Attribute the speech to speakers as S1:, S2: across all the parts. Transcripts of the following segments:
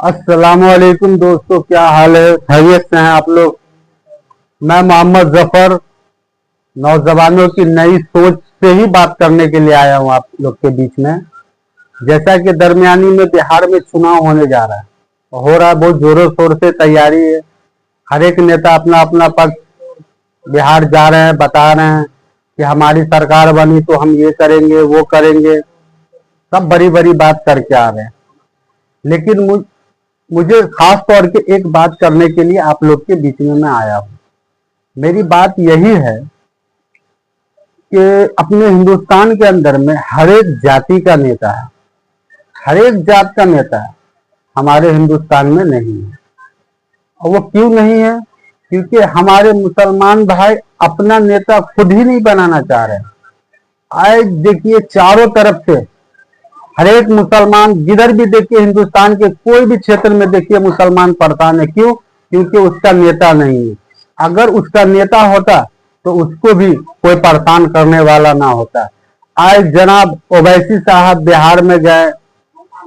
S1: अस्सलामुअलैकुम दोस्तों, क्या हाल है? खैरियत से हैं आप लोग? मैं मोहम्मद जफर नौजवानों की नई सोच से ही बात करने के लिए आया हूं आप लोग के बीच में। जैसा कि दरमियानी में बिहार में चुनाव होने जा रहा है, हो रहा है, बहुत जोरों शोर से तैयारी है। हर एक नेता अपना अपना पक्ष बिहार जा रहे हैं, बता रहे हैं कि हमारी सरकार बनी तो हम ये करेंगे वो करेंगे, सब बड़ी बड़ी बात करके आ रहे हैं। लेकिन मुझे खास तौर पे एक बात करने के लिए आप लोग के बीच में मैं आया हूं। मेरी बात यही है कि अपने हिंदुस्तान के अंदर में हर एक जाति का नेता है, हर एक जात का नेता है, हमारे हिंदुस्तान में नहीं है। और वो क्यों नहीं है? क्योंकि हमारे मुसलमान भाई अपना नेता खुद ही नहीं बनाना चाह रहे। आज देखिए चारों तरफ से हर एक मुसलमान, जिधर भी देखिए हिंदुस्तान के कोई भी क्षेत्र में देखिए मुसलमान परेशान है। क्यों? क्योंकि उसका नेता नहीं है। अगर उसका नेता होता तो उसको भी कोई परेशान करने वाला ना होता। आज जनाब ओवैसी साहब बिहार में गए,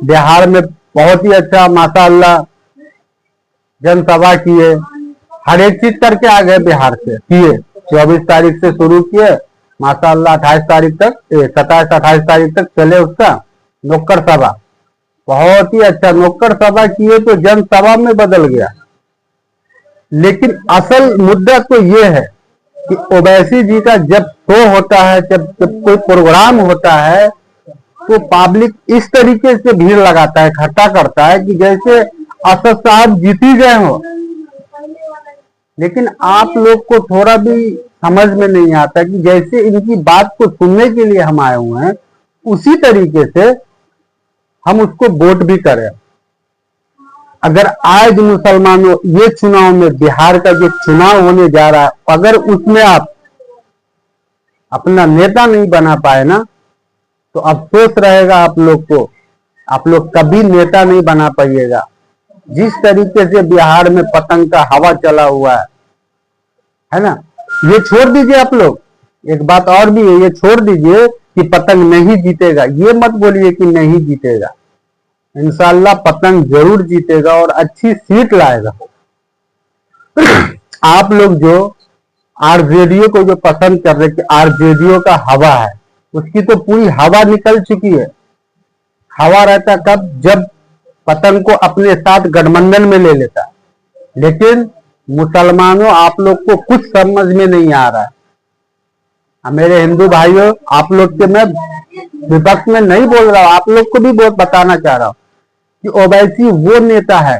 S1: बिहार में बहुत ही अच्छा माशाअल्लाह जनसभा किए, हर एक चीज करके आ गए। बिहार से किए, 24 तारीख से शुरू किए, माशाअल्लाह 28 तारीख तक, 27-28 तारीख तक चले उसका नुक्कड़ सभा। बहुत ही अच्छा नुक्कड़ सभा किए तो जनसभा में बदल गया। लेकिन असल मुद्दा तो ये है कि ओवैसी जी का जब शो होता है, जब कोई प्रोग्राम होता है, तो पब्लिक इस तरीके से भीड़ लगाता है, इकट्ठा करता है कि जैसे असद साहब जीत ही गए हो। लेकिन आप लोग को थोड़ा भी समझ में नहीं आता कि जैसे इनकी बात को सुनने के लिए हम आए हुए हैं, उसी तरीके से हम उसको वोट भी करें। अगर आज मुसलमानों ये चुनाव में, बिहार का जो चुनाव होने जा रहा है, अगर उसमें आप अपना नेता नहीं बना पाए ना, तो अफसोस रहेगा आप लोग को। आप लोग कभी नेता नहीं बना पाइएगा। जिस तरीके से बिहार में पतंग का हवा चला हुआ है ना, ये छोड़ दीजिए आप लोग। एक बात और भी है, ये छोड़ दीजिए कि पतंग नहीं जीतेगा, ये मत बोलिए कि नहीं जीतेगा। इंशाल्लाह पतंग जरूर जीतेगा और अच्छी सीट लाएगा। आप लोग जो आरजेडीओ को जो पसंद कर रहे कि आरजेडीओ का हवा है, उसकी तो पूरी हवा निकल चुकी है। हवा रहता कब? जब पतंग को अपने साथ गठबंधन में ले लेता। लेकिन मुसलमानों, आप लोग को कुछ समझ में नहीं आ रहा है। मेरे हिंदू भाइयों, आप लोग के मैं विपक्ष में नहीं बोल रहा हूं, आप लोग को भी बहुत बताना चाह रहा हूं कि ओवैसी वो नेता है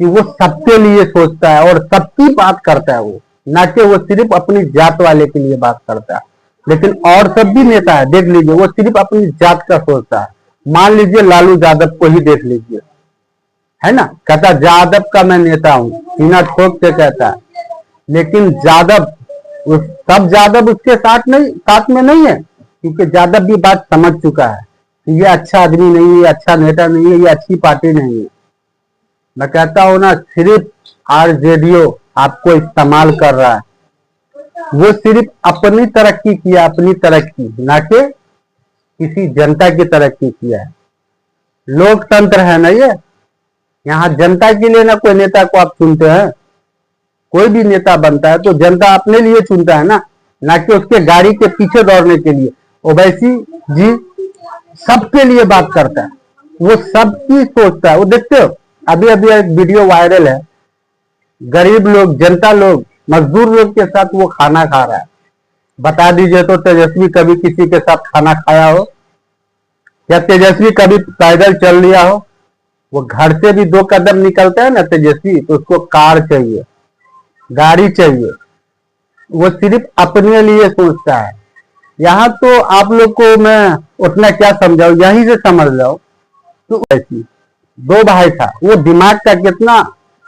S1: कि वो सबके लिए सोचता है और सबकी बात करता है। वो ना कि वो सिर्फ अपनी जात वाले के लिए बात करता है। लेकिन और सब भी नेता है, देख लीजिए, वो सिर्फ अपनी जात का सोचता है। मान लीजिए लालू यादव को ही देख लीजिए, है ना, कहता यादव का मैं नेता हूं, सीना ठोक के कहता है। लेकिन यादव, सब यादव उसके साथ में नहीं है, क्योंकि यादव भी बात समझ चुका है कि ये अच्छा आदमी नहीं है, अच्छा नेता नहीं है, ये अच्छी पार्टी नहीं है। मैं कहता हूं ना, सिर्फ आरजेडीओ आपको इस्तेमाल कर रहा है। वो सिर्फ अपनी तरक्की किया, अपनी तरक्की, ना कि किसी जनता की तरक्की किया है। लोकतंत्र है ना ये, यहाँ जनता के लिए ना कोई नेता को आप चुनते हैं। कोई भी नेता बनता है तो जनता अपने लिए चुनता है ना कि उसके गाड़ी के पीछे दौड़ने के लिए। ओवैसी जी सबके लिए बात करता है, वो सबकी सोचता है। वो देखते हो, अभी अभी एक वीडियो वायरल है, गरीब लोग, जनता लोग, मजदूर लोग के साथ वो खाना खा रहा है। बता दीजिए तो, तेजस्वी कभी किसी के साथ खाना खाया हो? या तेजस्वी कभी पैदल चल लिया हो? वो घर से भी 2 कदम निकलता है ना तेजस्वी, तो उसको कार चाहिए, गाड़ी चाहिए। वो सिर्फ अपने लिए सोचता है। यहाँ तो आप लोग को मैं उतना क्या समझाऊं, यहीं से समझ जाओ। तो ऐसी 2 भाई था, वो दिमाग का कितना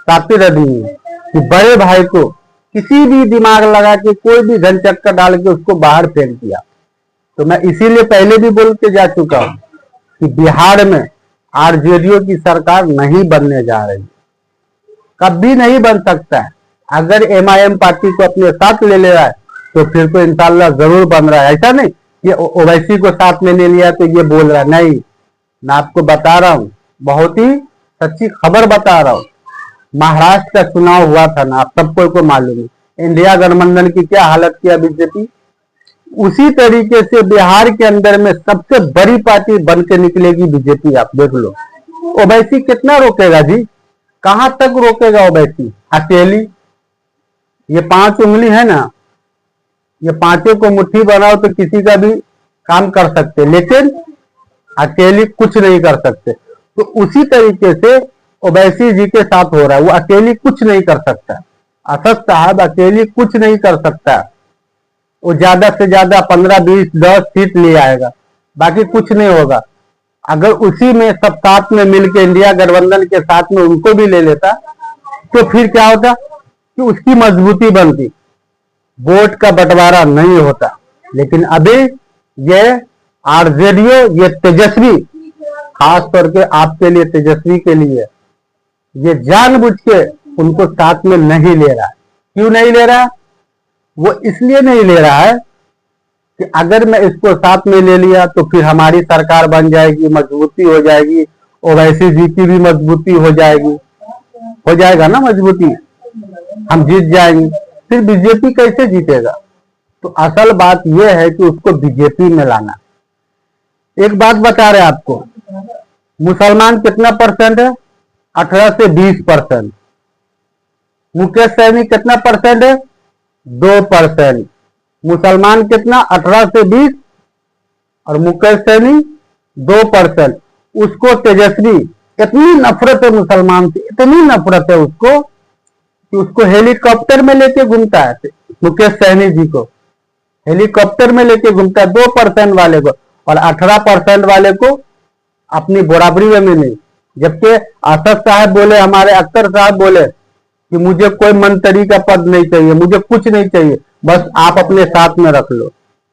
S1: ताकत आदमी है कि बड़े भाई को किसी भी दिमाग लगा के कोई भी घन चक्कर डाल के उसको बाहर फेंक दिया। तो मैं इसीलिए पहले भी बोल के जा चुका हूं कि बिहार में आरजेडीओ की सरकार नहीं बनने जा रही, कभी नहीं बन सकता है। अगर एमआईएम पार्टी को अपने साथ ले रहा है तो फिर तो इंशाल्लाह जरूर बन रहा है। ऐसा नहीं कि ओवैसी को साथ में ले लिया तो ये बोल रहा है, नहीं। मैं आपको बता रहा हूं, बहुत ही सच्ची खबर बता रहा हूं। महाराष्ट्र का चुनाव हुआ था ना, आप सबको को मालूम है इंडिया गठबंधन की क्या हालत किया बीजेपी। उसी तरीके से बिहार के अंदर में सबसे बड़ी पार्टी बन के निकलेगी बीजेपी। आप देख लो ओवैसी कितना रोकेगा जी, कहां तक रोकेगा ओवैसी अकेली। ये 5 उंगली है ना, ये पांचों को मुट्ठी बनाओ तो किसी का भी काम कर सकते, लेकिन अकेली कुछ नहीं कर सकते। तो उसी तरीके से ओवैसी जी के साथ हो रहा है, वो अकेली कुछ नहीं कर सकता। असद साहब अकेली कुछ नहीं कर सकता। वो ज्यादा से ज्यादा 15, 20, 10 सीट ले आएगा, बाकी कुछ नहीं होगा। अगर उसी में सब साथ में मिलकर इंडिया गठबंधन के साथ में उनको भी ले लेता तो फिर क्या होता कि उसकी मजबूती बनती, वोट का बंटवारा नहीं होता। लेकिन अभी ये आरजेडीओ, ये तेजस्वी, खास तौर पे आपके लिए, तेजस्वी के लिए, ये जानबूझ के उनको साथ में नहीं ले रहा। क्यों नहीं ले रहा? वो इसलिए नहीं ले रहा है कि अगर मैं इसको साथ में ले लिया तो फिर हमारी सरकार बन जाएगी, मजबूती हो जाएगी, ओवैसी जी की भी मजबूती हो जाएगी, हो जाएगा ना मजबूती, हम जीत जाएंगे। फिर बीजेपी कैसे जीतेगा? तो असल बात यह है कि उसको बीजेपी में लाना। एक बात बता रहे आपको, मुसलमान कितना परसेंट है? 18 से 20%। मुकेश सहनी कितना परसेंट है? 2%। मुसलमान कितना? 18 से 20 और मुकेश सहनी 2%। उसको तेजस्वी, इतनी नफरत है मुसलमान से, इतनी नफरत है उसको कि उसको हेलीकॉप्टर में लेके घूमता है। मुकेश सहनी जी को हेलीकॉप्टर में लेके घूमता है 2% वाले को, और 18% वाले को अपनी बराबरी में नहीं। जबकि असद साहब बोले, हमारे अख्तर साहब बोले कि मुझे कोई मंत्री का पद नहीं चाहिए, मुझे कुछ नहीं चाहिए, बस आप अपने साथ में रख लो,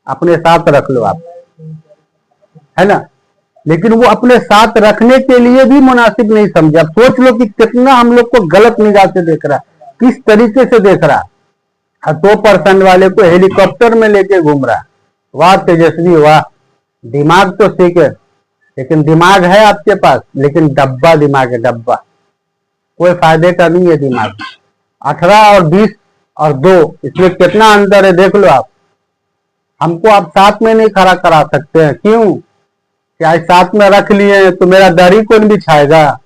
S1: अपने साथ रख लो आप, है ना। लेकिन वो अपने साथ रखने के लिए भी मुनासिब नहीं समझा। अब सोच लो कि कितना हम लोग को गलत निगाह से देख रहा है, किस तरीके से देख रहा है। 2% वाले को हेलीकॉप्टर में लेके घूम रहा है। वाह तेजस्वी वाह, दिमाग तो ठीक है, लेकिन दिमाग है आपके पास, लेकिन डब्बा दिमाग है, डब्बा, कोई फायदे का नहीं है दिमाग। 18 और 20 और 2, इसमें कितना अंतर है देख लो आप। हमको आप साथ में नहीं खड़ा करा सकते हैं, क्यों? क्या साथ में रख लिए तो मेरा दरी कौन बिछाएगा,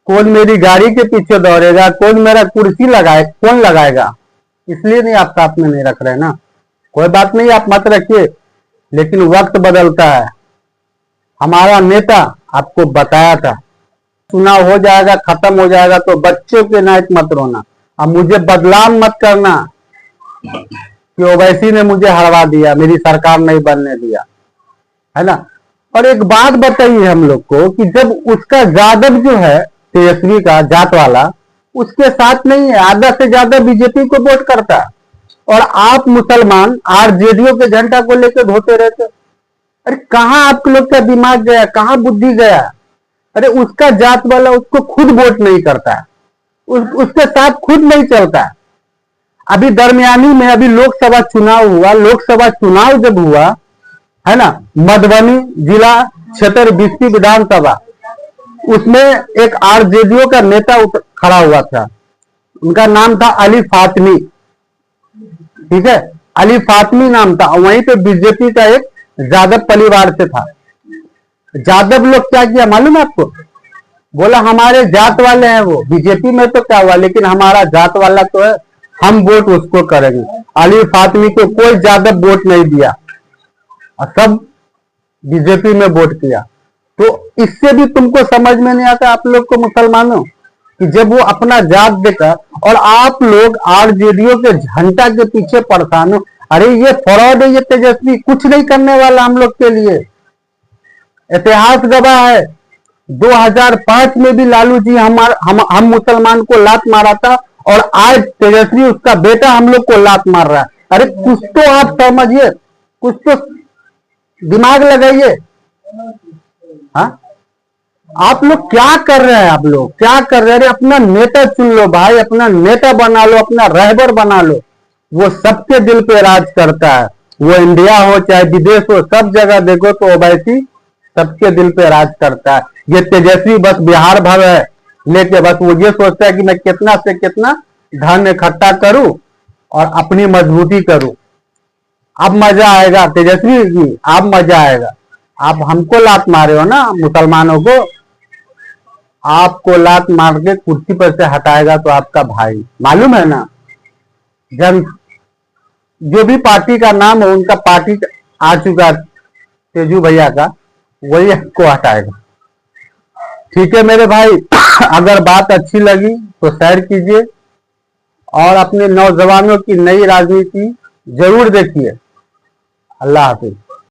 S1: कौन मेरी गाड़ी के पीछे दौड़ेगा, कौन मेरा कुर्सी लगाए, कौन लगाएगा? इसलिए नहीं आप साथ में नहीं रख रहे ना। कोई बात नहीं, आप मत रखिए, लेकिन वक्त बदलता है। हमारा नेता आपको बताया था चुनाव हो जाएगा, खत्म हो जाएगा तो बच्चों के नायक मत रोना। अब मुझे बदनाम मत करना कि ओवैसी ने मुझे हरवा दिया, मेरी सरकार नहीं बनने दिया, है ना। और एक बात बताइए हम लोग को कि जब उसका जादव जो है तेजस्वी का जात वाला, उसके साथ नहीं है, आधा से ज्यादा बीजेपी को वोट करता, और आप मुसलमान आरजेडीओ के झंडा को लेकर धोते रहते। अरे कहां आप लोग का दिमाग गया, कहां बुद्धि गया? अरे उसका जात वाला उसको खुद वोट नहीं करता, उसके साथ खुद नहीं चलता। अभी दरमियानी में अभी लोकसभा चुनाव हुआ, लोकसभा चुनाव जब हुआ है ना, मधुबनी जिला क्षेत्र 20 विधानसभा, उसमें एक आरजेडीओ का नेता खड़ा हुआ था, उनका नाम था अली फातमी, ठीक है, अली फातमी नाम था। वहीं पे बीजेपी का एक यादव परिवार से था। यादव लोग क्या किया मालूम है आपको? बोला हमारे जात वाले हैं वो, बीजेपी में तो क्या हुआ, लेकिन हमारा जात वाला तो है, हम वोट उसको करेंगे। अली फातमी को कोई यादव वोट नहीं दिया और सब बीजेपी में वोट किया। तो इससे भी तुमको समझ में नहीं आता आप लोग को मुसलमानों, कि जब वो अपना जात देकर और आप लोग आरजेडीओ के झंडा के पीछे परेशान हो। अरे ये फ्रॉड है, ये तेजस्वी कुछ नहीं करने वाला हम लोग के लिए। इतिहास गवाह है, 2005 में भी लालू जी हम मुसलमान को लात मारा था, और आज तेजस्वी उसका बेटा हम लोग को लात मार रहा है। अरे कुछ तो आप समझिए, कुछ तो दिमाग लगाइए। हाँ, आप लोग क्या कर रहे हैं? आप लोग क्या कर रहे हैं? अपना नेता चुन लो भाई, अपना नेता बना लो, अपना रहबर बना लो। वो सबके दिल पे राज करता है, वो इंडिया हो चाहे विदेश हो, सब जगह देखो तो ओवैसी सबके दिल पे राज करता है। ये तेजस्वी बस बिहार भर है लेके बस वो ये सोचता है कि मैं कितना से कितना धन इकट्ठा करूं और अपनी मजबूती करूं। अब मजा आएगा तेजस्वी जी, अब मजा आएगा। आप हमको लात मारे हो ना, मुसलमानों को, आपको लात मार के कुर्सी पर से हटाएगा तो आपका भाई, मालूम है ना। जन जो भी पार्टी का नाम है उनका पार्टी आ चुका तेजू भैया का, वही आपको हटाएगा। ठीक है मेरे भाई, अगर बात अच्छी लगी तो शेयर कीजिए और अपने नौजवानों की नई राजनीति जरूर देखिए। अल्लाह हाफिज।